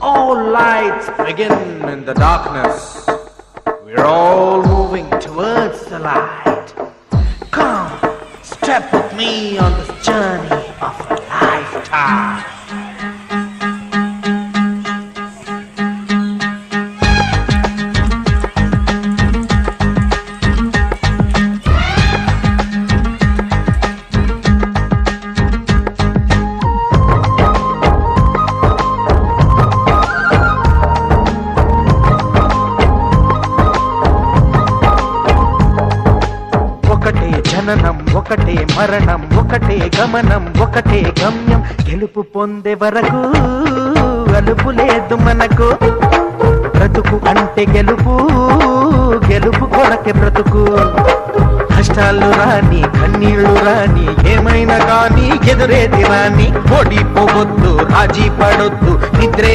All lights begin in the darkness. We're all moving towards the light. Come, step with me on this journey of a lifetime. ఒకటే జననం ఒకటే మరణం ఒకటే గమనం ఒకటే గమ్యం గెలుపు పొందే వరకు అలుపు లేదు మనకు బ్రతుకు అంటే గెలుపు గెలుపు కొరకే బ్రతుకు కష్టాలు రాని కన్నీళ్లు రాని ఏమైనా కానీ ఎదురేది రాని ఓడిపోవద్దు రాజీ పడొద్దు నిద్రే